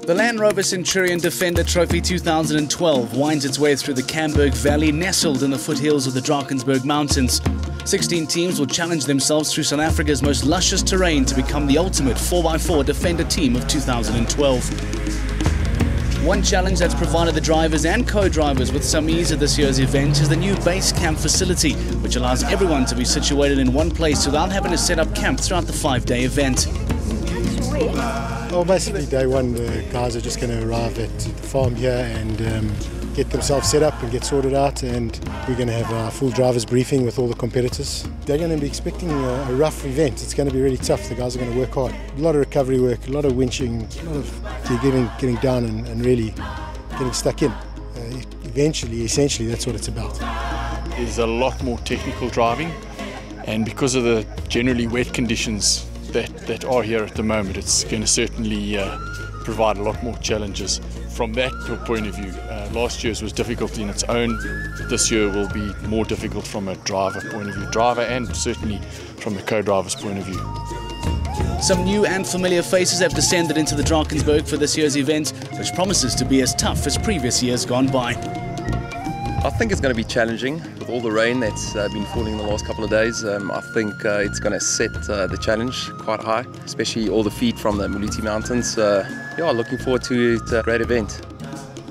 The Land Rover Centurion Defender Trophy 2012 winds its way through the Camberg Valley, nestled in the foothills of the Drakensburg Mountains. 16 teams will challenge themselves through South Africa's most luscious terrain to become the ultimate 4x4 Defender team of 2012. One challenge that's provided the drivers and co-drivers with some ease at this year's event is the new base camp facility, which allows everyone to be situated in one place without having to set up camp throughout the 5-day event. Well, basically day one, the guys are just going to arrive at the farm here and get themselves set up and get sorted out, and we're going to have a full driver's briefing with all the competitors. They're going to be expecting a rough event. It's going to be really tough. The guys are going to work hard. A lot of recovery work, a lot of winching, a lot of getting down and really getting stuck in. Essentially, that's what it's about. There's a lot more technical driving, and because of the generally wet conditions that are here at the moment, it's going to certainly provide a lot more challenges from that point of view. Last year's was difficult in its own. This year will be more difficult from a driver point of view, and certainly from the co-driver's point of view. Some new and familiar faces have descended into the Drakensburg for this year's event, which promises to be as tough as previous years gone by. I think it's going to be challenging with all the rain that's been falling the last couple of days. I think it's going to set the challenge quite high, especially all the feed from the Muluti Mountains. Yeah, looking forward to it. A great event.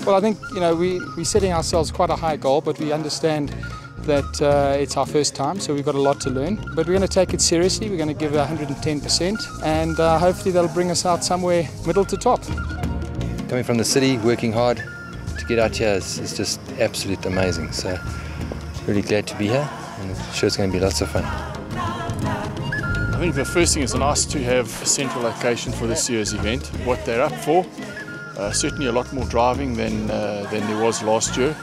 Well, I think we're setting ourselves quite a high goal, but we understand that it's our first time, so we've got a lot to learn. But we're going to take it seriously. We're going to give 110%, and hopefully that'll bring us out somewhere middle to top. Coming from the city, working hard to get out here is just absolutely amazing. So really glad to be here, and I'm sure it's going to be lots of fun. I think the first thing is nice to have a central location for this year's event. What they're up for, certainly a lot more driving than there was last year.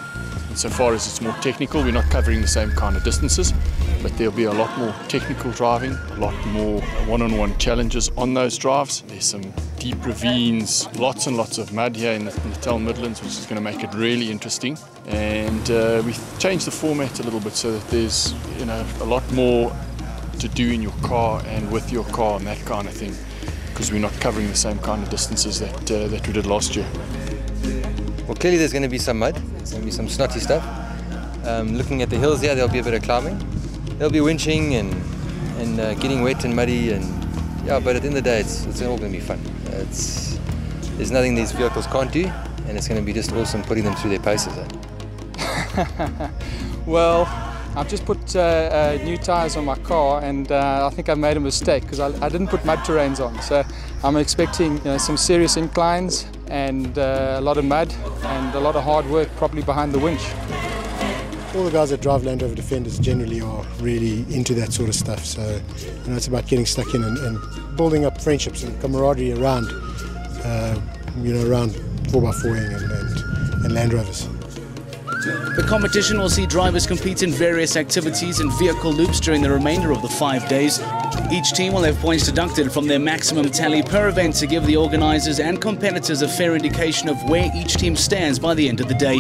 Insofar as it's more technical, we're not covering the same kind of distances, but there'll be a lot more technical driving, a lot more one-on-one challenges on those drives. There's some deep ravines, lots and lots of mud here in the Natal Midlands, which is going to make it really interesting. And we've changed the format a little bit so that there's a lot more to do in your car and with your car and that kind of thing, because we're not covering the same kind of distances that we did last year. Well, clearly there's going to be some mud, there's going to be some snotty stuff. Looking at the hills here, there'll be a bit of climbing. There'll be winching and getting wet and muddy, and yeah, but at the end of the day, it's all going to be fun. There's nothing these vehicles can't do, and it's going to be just awesome putting them through their paces. Well, I've just put new tyres on my car, and I think I made a mistake because I didn't put mud terrains on. So I'm expecting some serious inclines and a lot of mud and a lot of hard work probably behind the winch. All the guys that drive Land Rover Defenders generally are really into that sort of stuff. So it's about getting stuck in and building up friendships and camaraderie around, around 4x4ing and Land Rovers. The competition will see drivers compete in various activities and vehicle loops during the remainder of the 5 days. Each team will have points deducted from their maximum tally per event to give the organisers and competitors a fair indication of where each team stands by the end of the day.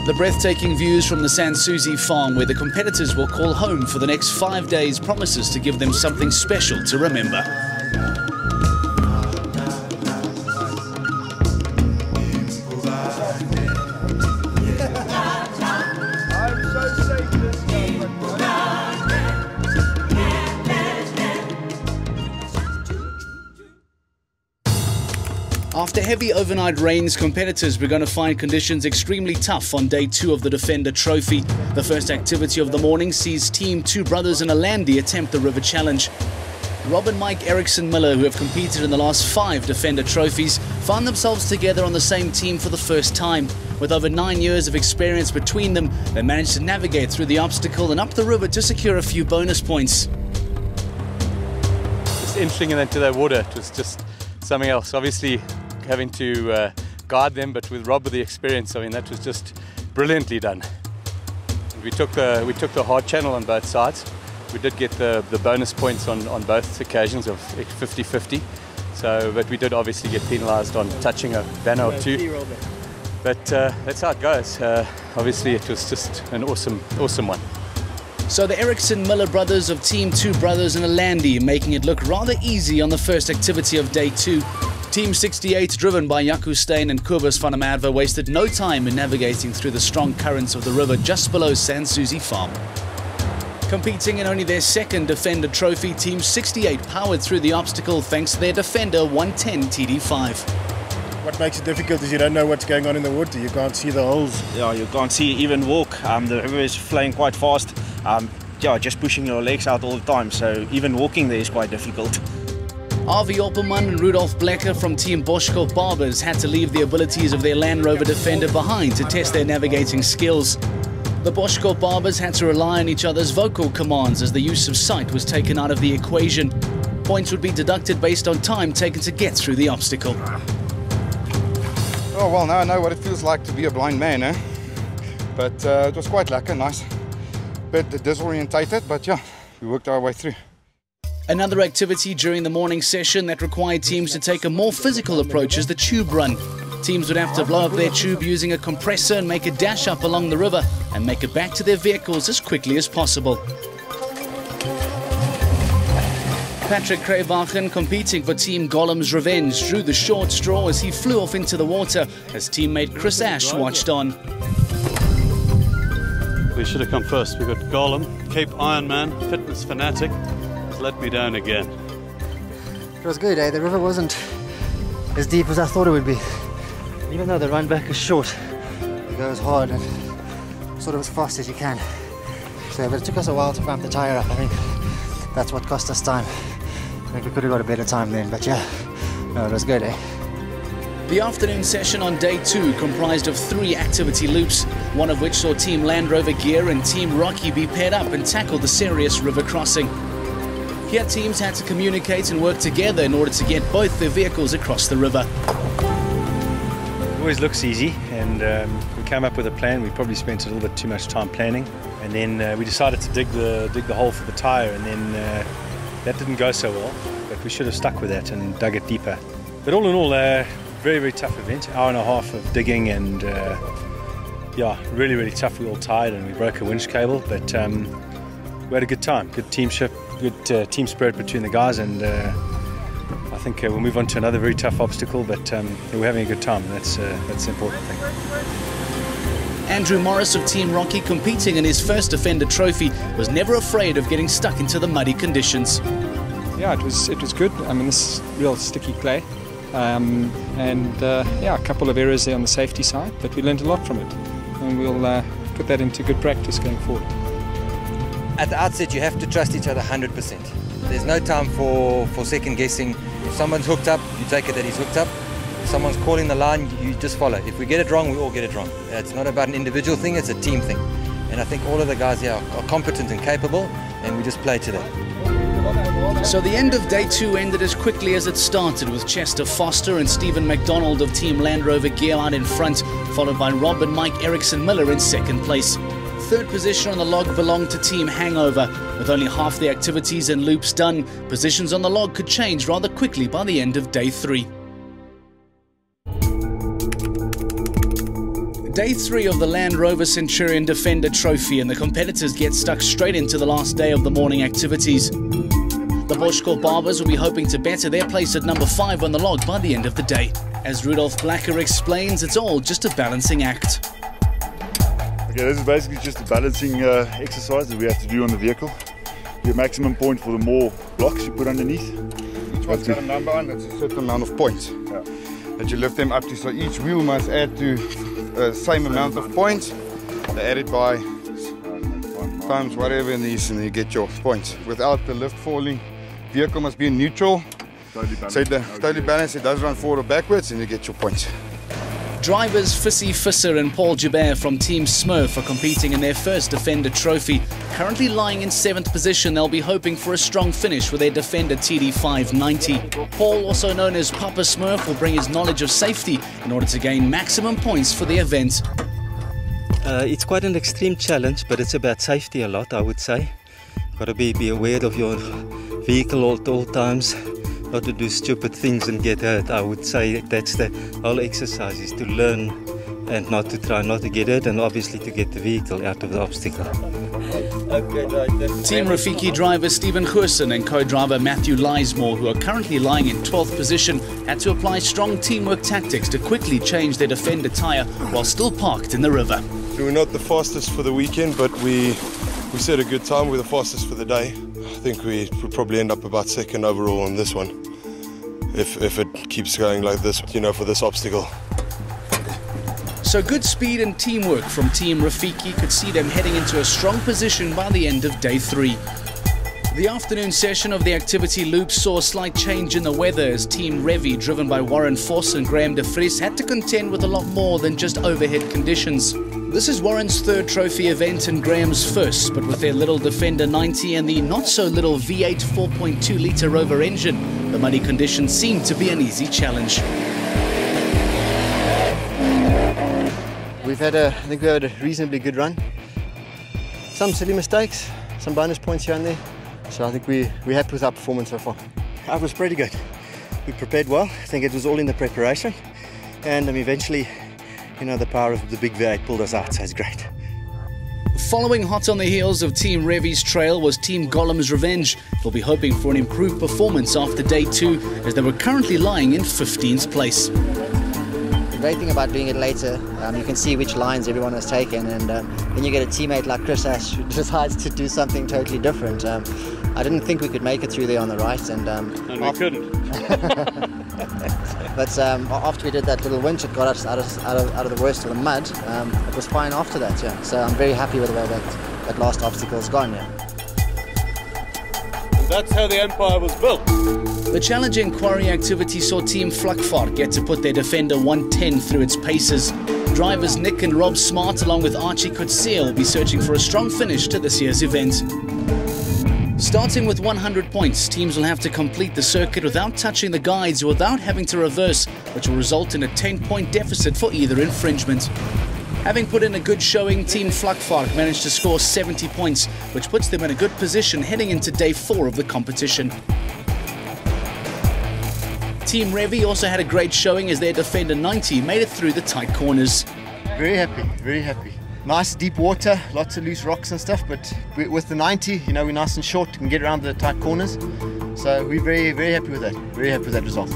The breathtaking views from the Sansuzi farm, where the competitors will call home for the next 5 days, promises to give them something special to remember. After heavy overnight rains, competitors were going to find conditions extremely tough on day 2 of the Defender Trophy. The first activity of the morning sees Team Two Brothers and a Landy attempt the River Challenge. Rob and Mike Eriksson-Miller, who have competed in the last 5 Defender Trophies, found themselves together on the same team for the first time. With over 9 years of experience between them, they managed to navigate through the obstacle and up the river to secure a few bonus points. Just entering into that water, it was just something else. Obviously, having to guide them, but with Rob with the experience, I mean, that was just brilliantly done. We took the hard channel on both sides. We did get the bonus points on both occasions of 50-50. So, but we did obviously get penalised on touching a banner or two. But that's how it goes. Obviously, it was just an awesome one. So the Eriksson-Miller brothers of Team Two Brothers and a Landy making it look rather easy on the first activity of day 2. Team 68, driven by Jaco Steyn and Kobus van der Merwe, wasted no time in navigating through the strong currents of the river just below San Susi Farm. Competing in only their second Defender Trophy, Team 68 powered through the obstacle thanks to their Defender 110 TD5. What makes it difficult is you don't know what's going on in the water. You can't see the holes. Yeah, you can't see even walk. The river is flowing quite fast. Yeah, just pushing your legs out all the time. So even walking there is quite difficult. Avi Opperman and Rudolf Blecker from Team Boschkop Barbers had to leave the abilities of their Land Rover Defender behind to test their navigating skills. The Boschkop Barbers had to rely on each other's vocal commands as the use of sight was taken out of the equation. Points would be deducted based on time taken to get through the obstacle. Oh, well, now I know what it feels like to be a blind man, eh? But it was quite lekker, nice. Bit disorientated, but yeah, we worked our way through. Another activity during the morning session that required teams to take a more physical approach is the tube run. Teams would have to blow up their tube using a compressor and make a dash up along the river and make it back to their vehicles as quickly as possible. Patrick Kreyvachen, competing for Team Gollum's Revenge, drew the short straw as he flew off into the water as teammate Chris Ash watched on. We should have come first. We've got Gollum, Cape Ironman, fitness fanatic. Has let me down again. It was good, eh? The river wasn't as deep as I thought it would be. Even though the run back is short, it goes hard and sort of as fast as you can. So, but it took us a while to ramp the tyre up. I think that's what cost us time. I think we could have got a better time then, but yeah, no, it was good, eh? The afternoon session on day 2 comprised of 3 activity loops, one of which saw Team Land Rover Gear and Team Rocky be paired up and tackle the serious river crossing. Here teams had to communicate and work together in order to get both their vehicles across the river. It always looks easy, and we came up with a plan. We probably spent a little bit too much time planning, and then we decided to dig the hole for the tyre, and then that didn't go so well, but we should have stuck with that and dug it deeper. But all in all, very, very tough event, hour and a half of digging, and yeah, really, really tough. We all tired and we broke a winch cable, but we had a good time, good teamship, good team spirit between the guys, and I think we'll move on to another very tough obstacle, but we're having a good time. That's the important thing. Andrew Morris of Team Rocky, competing in his first Defender Trophy, was never afraid of getting stuck into the muddy conditions. Yeah, it was good. I mean, this is real sticky clay. Yeah, a couple of errors there on the safety side, but we learned a lot from it, and we'll put that into good practice going forward. At the outset, you have to trust each other 100%. There's no time for second guessing. If someone's hooked up, you take it that he's hooked up. If someone's calling the line, you just follow. If we get it wrong, we all get it wrong. It's not about an individual thing, it's a team thing. And I think all of the guys here are competent and capable, and we just play to that. So the end of day 2 ended as quickly as it started, with Chester Foster and Stephen McDonald of Team Land Rover Gear out in front, followed by Rob and Mike Erickson Miller in second place. Third position on the log belonged to Team Hangover. With only half the activities and loops done, positions on the log could change rather quickly by the end of day 3. Day 3 of the Land Rover Centurion Defender Trophy, and the competitors get stuck straight into the last day of the morning activities. The Boschkop Barbers will be hoping to better their place at number 5 on the log by the end of the day. As Rudolf Blecker explains, it's all just a balancing act. Okay, this is basically just a balancing exercise that we have to do on the vehicle. Your maximum point for the more blocks you put underneath. Each one's got a number on, that's a certain amount of points that you lift them up to. So each wheel must add to the same amount of points. They add it by times whatever in these, and you get your points. Without the lift falling, vehicle must be in neutral. So totally balanced, it does run forward or backwards, and you get your points. Drivers Fissy Fisser and Paul Joubert from Team Smurf are competing in their first Defender Trophy. Currently lying in 7th position, they'll be hoping for a strong finish with their Defender TD590. Paul, also known as Papa Smurf, will bring his knowledge of safety in order to gain maximum points for the event. It's quite an extreme challenge, but it's about safety a lot, I would say. Got to be aware of your vehicle at all times. Not to do stupid things and get hurt. I would say that's the whole exercise, is to learn and not to try not to get hurt, and obviously to get the vehicle out of the obstacle. Team Rafiki driver Stephen Goosen and co-driver Matthew Lismore, who are currently lying in 12th position, had to apply strong teamwork tactics to quickly change their Defender tyre while still parked in the river. We were not the fastest for the weekend, but we set a good time. We're the fastest for the day. I think we probably end up about second overall on this one, if it keeps going like this, for this obstacle. So good speed and teamwork from Team Rafiki could see them heading into a strong position by the end of day 3. The afternoon session of the activity loop saw a slight change in the weather as Team Revi, driven by Warren Vos and Graham de Vries, had to contend with a lot more than just overhead conditions. This is Warren's third trophy event and Graham's first, but with their little Defender 90 and the not-so-little V8 4.2-litre Rover engine, the muddy conditions seem to be an easy challenge. I think we had a reasonably good run. Some silly mistakes, some bonus points here and there. So I think we're happy with our performance so far. It was pretty good. We prepared well. I think it was all in the preparation. And eventually, the power of the big V8 pulled us out, so it's great. Following hot on the heels of Team Revi's trail was Team Gollum's revenge. They'll be hoping for an improved performance after day 2, as they were currently lying in 15th place. The great thing about doing it later, you can see which lines everyone has taken, and then you get a teammate like Chris Ash who decides to do something totally different. I didn't think we could make it through there on the right, and we couldn't. But after we did that little winch, it got us out of the worst of the mud. It was fine after that, yeah. So I'm very happy with the way that last obstacle's gone, yeah. And that's how the Empire was built. The challenging quarry activity saw Team Vlakvaart get to put their Defender 110 through its paces. Drivers Nick and Rob Smart, along with Archie Coetzee, will be searching for a strong finish to this year's event. Starting with 100 points, teams will have to complete the circuit without touching the guides or without having to reverse, which will result in a 10-point deficit for either infringement. Having put in a good showing, Team Vlakvaart managed to score 70 points, which puts them in a good position heading into day 4 of the competition. Team Revi also had a great showing as their Defender 90 made it through the tight corners. Very happy, very happy. Nice deep water, lots of loose rocks and stuff, but with the 90, we're nice and short, can get around the tight corners. So we're very, very happy with that. Very happy with that result.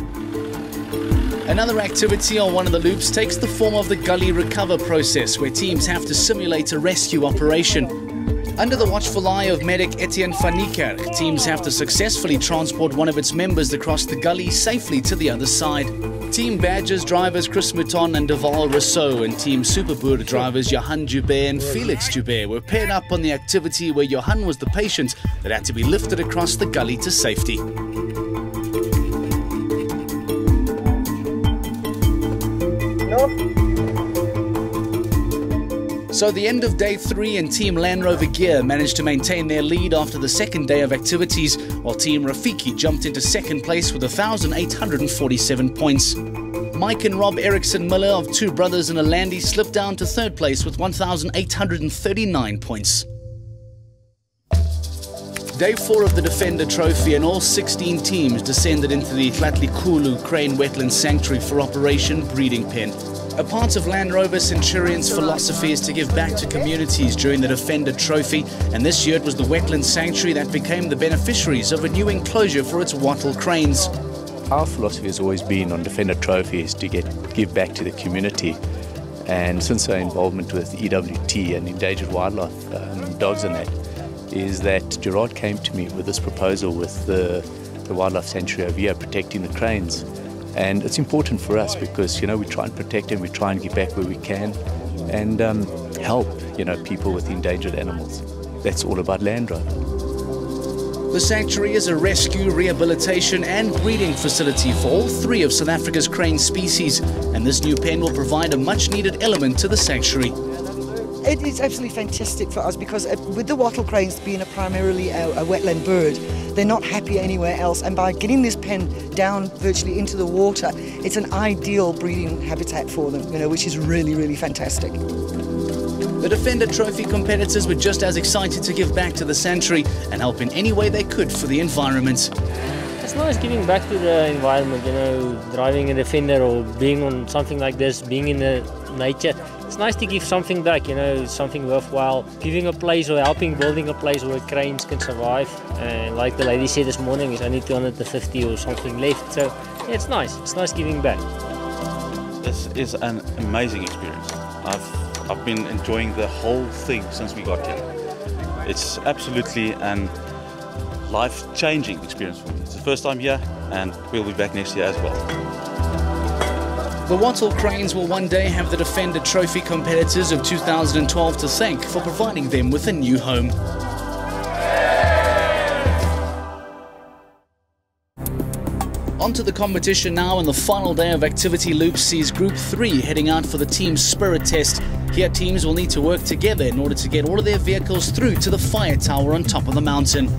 Another activity on one of the loops takes the form of the gully recover process, where teams have to simulate a rescue operation. Under the watchful eye of medic Etienne van Niekerk, teams have to successfully transport one of its members across the gully safely to the other side. Team Badgers drivers Chris Mouton and Deval Rousseau and Team Superboer drivers Johan Joubert and Felix Joubert were paired up on the activity where Johan was the patient that had to be lifted across the gully to safety. So the end of day 3 and Team Land Rover Gear managed to maintain their lead after the second day of activities, while Team Rafiki jumped into second place with 1,847 points. Mike and Rob Eriksson Miller of Two Brothers and a Landy slipped down to third place with 1,839 points. Day 4 of the Defender Trophy and all 16 teams descended into the Tlatlikulo Crane Wetland Sanctuary for Operation Breeding Pen. A part of Land Rover Centurion's philosophy is to give back to communities during the Defender Trophy, and this year it was the Wetland Sanctuary that became the beneficiaries of a new enclosure for its wattle cranes. Our philosophy has always been on Defender Trophy is to give back to the community, and since our involvement with EWT and endangered wildlife, dogs and that, is that Gerard came to me with this proposal with the Wildlife Sanctuary over here protecting the cranes. And it's important for us because, we try and protect them, we try and give back where we can and help, people with endangered animals. That's all about Land Rover. The sanctuary is a rescue, rehabilitation and breeding facility for all 3 of South Africa's crane species, and this new pen will provide a much-needed element to the sanctuary. It is absolutely fantastic for us because with the wattle cranes being primarily a wetland bird, they're not happy anywhere else, and by getting this pen down virtually into the water, it's an ideal breeding habitat for them, which is really, really fantastic. The Defender Trophy competitors were just as excited to give back to the sanctuary and help in any way they could for the environment. It's nice giving back to the environment, driving a Defender or being on something like this, being in the nature. it's nice to give something back, you know, something worthwhile. Giving a place or helping building a place where cranes can survive. And like the lady said this morning, there's only 250 or something left. So yeah, it's nice. It's nice giving back. This is an amazing experience. I've been enjoying the whole thing since we got here. It's absolutely an life-changing experience for me. It's the first time here, and we'll be back next year as well. The Wattle Cranes will one day have the Defender Trophy competitors of 2012 to thank for providing them with a new home. On to the competition now, and the final day of activity loop sees Group 3 heading out for the team spirit test. Here teams will need to work together in order to get all of their vehicles through to the fire tower on top of the mountain.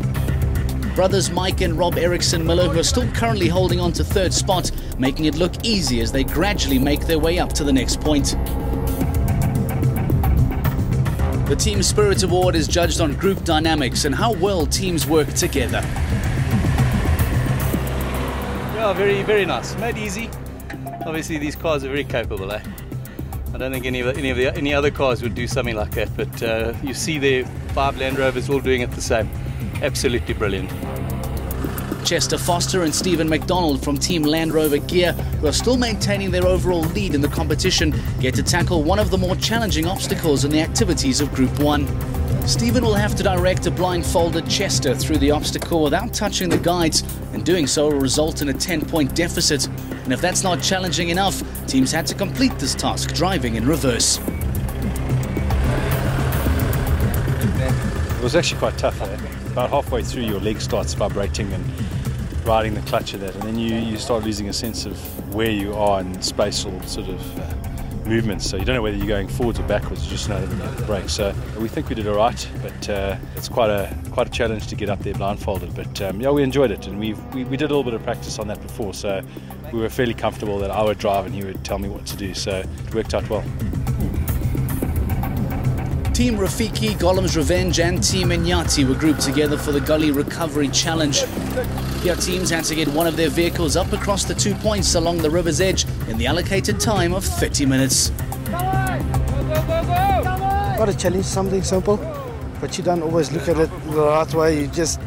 Brothers Mike and Rob Eriksson Miller, who are still currently holding on to third spot, making it look easy as they gradually make their way up to the next point. The Team Spirit Award is judged on group dynamics and how well teams work together. Yeah, very nice. Made easy. Obviously these cars are very capable, eh? I don't think any other cars would do something like that, but you see the 5 Land Rovers all doing it the same. Absolutely brilliant. Chester Foster and Stephen McDonald from Team Land Rover Gear, who are still maintaining their overall lead in the competition, get to tackle one of the more challenging obstacles in the activities of Group 1. Stephen will have to direct a blindfolded Chester through the obstacle without touching the guides, and doing so will result in a 10-point deficit. And if that's not challenging enough, teams had to complete this task driving in reverse. It was actually quite tough there. About halfway through, your leg starts vibrating and riding the clutch of that, and then you start losing a sense of where you are in spatial sort of movements. So you don't know whether you're going forwards or backwards. You just know the brake. So we think we did all right, but it's quite a challenge to get up there blindfolded. But yeah, we enjoyed it, and we did a little bit of practice on that before, so we were fairly comfortable that I would drive and he would tell me what to do. So it worked out well. Team Rafiki, Gollum's Revenge and Team Inyati were grouped together for the Gully Recovery Challenge. Here teams had to get one of their vehicles up across the 2 points along the river's edge in the allocated time of 30 minutes. Got a challenge, something simple, but you don't always look at it the right way. You have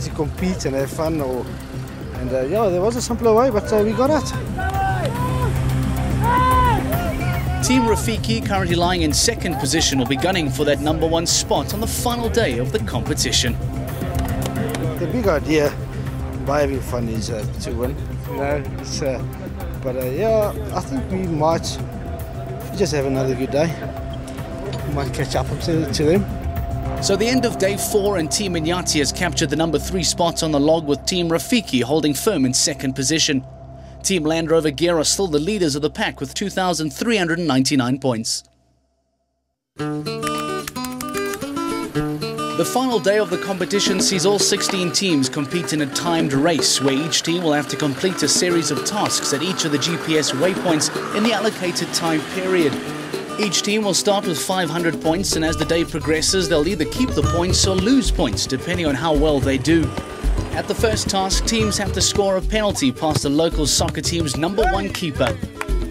to compete and have fun. Yeah, there was a simpler way, but we got it. Team Rafiki, currently lying in second position, will be gunning for that #1 spot on the final day of the competition. The big idea by having fun is to win, you know. Yeah, I think we might just have another good day. We might catch up to them. So the end of day 4, and Team Inyati has captured the #3 spot on the log, with Team Rafiki holding firm in second position. Team Land Rover Gear are still the leaders of the pack with 2,399 points. The final day of the competition sees all 16 teams compete in a timed race where each team will have to complete a series of tasks at each of the GPS waypoints in the allocated time period. Each team will start with 500 points, and as the day progresses, they'll either keep the points or lose points depending on how well they do. At the first task, teams have to score a penalty past the local soccer team's #1 keeper.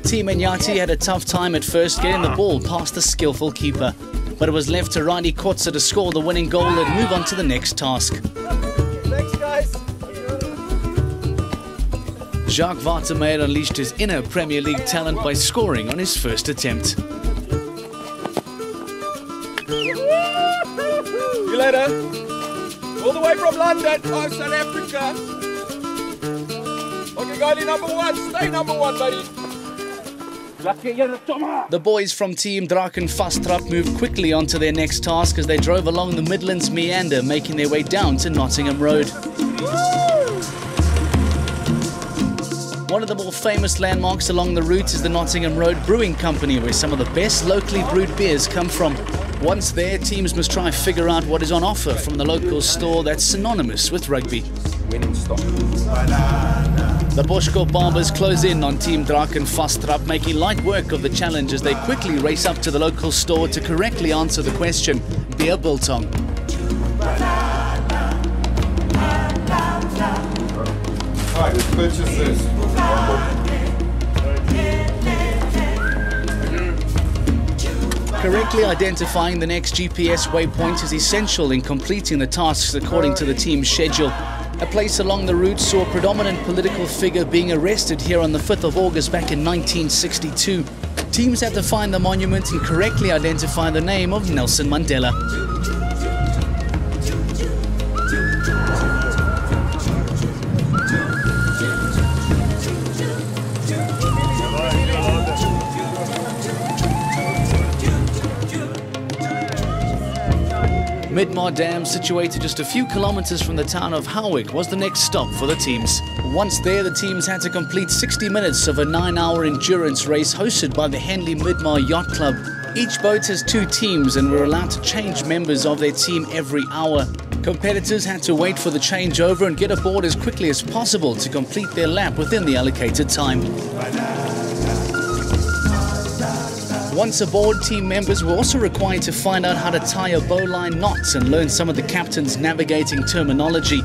Team Inyati had a tough time at first getting the ball past the skillful keeper, but it was left to Randy Kotze to score the winning goal and move on to the next task. Thanks, guys. Jacques Watermeyer unleashed his inner Premier League talent by scoring on his first attempt. See you later. All the way from London, oh, South Africa. Okay, goalie #1, stay #1, buddy. The boys from Team Drakensburg moved quickly onto their next task as they drove along the Midlands meander, making their way down to Nottingham Road. One of the more famous landmarks along the route is the Nottingham Road Brewing Company, where some of the best locally brewed beers come from. Once there, teams must try and figure out what is on offer from the local store that's synonymous with rugby. Winning stock. The Boschko Barbers close in on Team Drakensburg, making light work of the challenge as they quickly race up to the local store to correctly answer the question, beer biltong. Alright, let's purchase this. Correctly identifying the next GPS waypoint is essential in completing the tasks according to the team's schedule. A place along the route saw a predominant political figure being arrested here on the 5th of August back in 1962. Teams had to find the monument and correctly identify the name of Nelson Mandela. Midmar Dam, situated just a few kilometers from the town of Howick, was the next stop for the teams. Once there, the teams had to complete 60 minutes of a 9-hour endurance race hosted by the Henley Midmar Yacht Club. Each boat has 2 teams and were allowed to change members of their team every hour. Competitors had to wait for the changeover and get aboard as quickly as possible to complete their lap within the allocated time. Once aboard, team members were also required to find out how to tie a bowline knot and learn some of the captain's navigating terminology.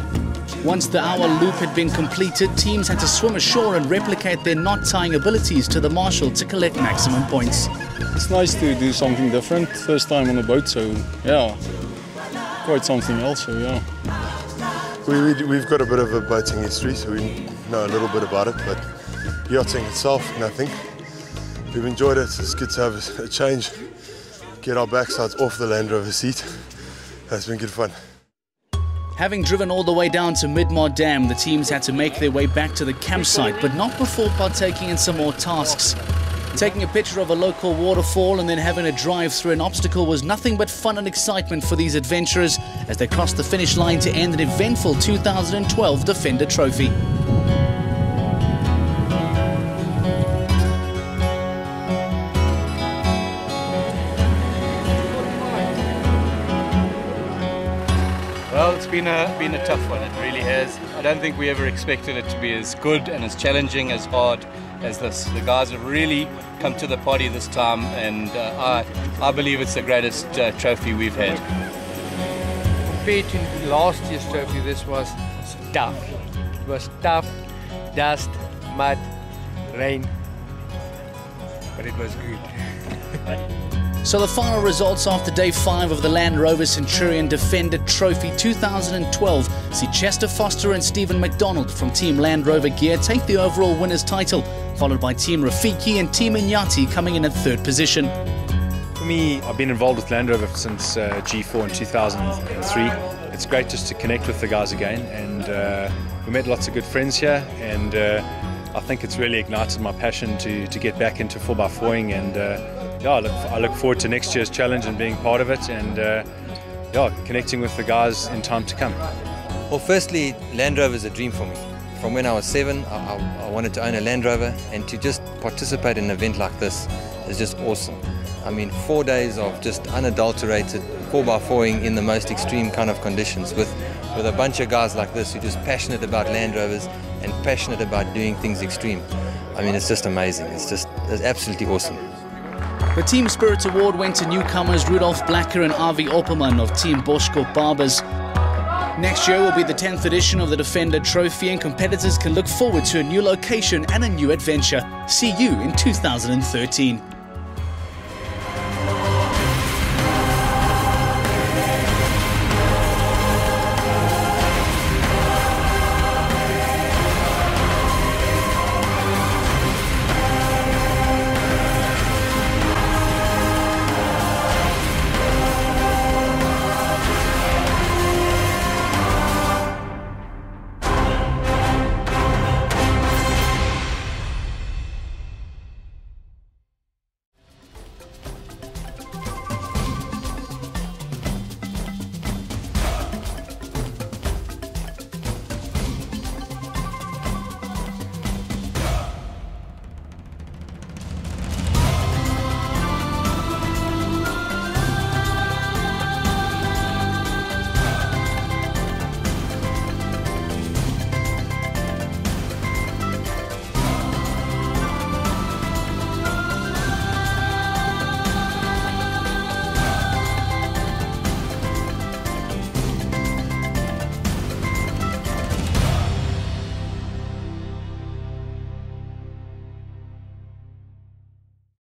Once the hour loop had been completed, teams had to swim ashore and replicate their knot tying abilities to the marshal to collect maximum points. It's nice to do something different, first time on a boat, so yeah, quite something else, so yeah. We've got a bit of a boating history, so we know a little bit about it, but yachting itself, nothing. We've enjoyed it. It's good to have a change, get our backsides off the Land Rover seat. That's been good fun. Having driven all the way down to Midmar Dam, the teams had to make their way back to the campsite, but not before partaking in some more tasks. Taking a picture of a local waterfall and then having a drive through an obstacle was nothing but fun and excitement for these adventurers as they crossed the finish line to end an eventful 2012 Defender Trophy. Well, it's been a tough one, it really has. I don't think we ever expected it to be as good and as challenging, as hard as this. The guys have really come to the party this time, and I believe it's the greatest trophy we've had. Compared to last year's trophy, this was tough. It was tough, dust, mud, rain, but it was good. So the final results after day 5 of the Land Rover Centurion Defender Trophy 2012 see Chester Foster and Stephen McDonald from Team Land Rover Gear take the overall winner's title, followed by Team Rafiki and Team Inyati coming in at 3rd position. For me, I've been involved with Land Rover since G4 in 2003. It's great just to connect with the guys again, and we met lots of good friends here, and I think it's really ignited my passion to get back into 4x4ing, and yeah, I look forward to next year's challenge and being part of it, and yeah, connecting with the guys in time to come. Well, firstly, Land Rover is a dream for me. From when I was 7, I wanted to own a Land Rover, and to just participate in an event like this is just awesome. I mean, 4 days of just unadulterated 4x4ing in the most extreme kind of conditions with a bunch of guys like this who are just passionate about Land Rovers and passionate about doing things extreme. I mean, it's just amazing. It's absolutely awesome. The Team Spirit Award went to newcomers Rudolf Blacker and Avi Opperman of Team Boschko Barbers. Next year will be the 10th edition of the Defender Trophy, and competitors can look forward to a new location and a new adventure. See you in 2013.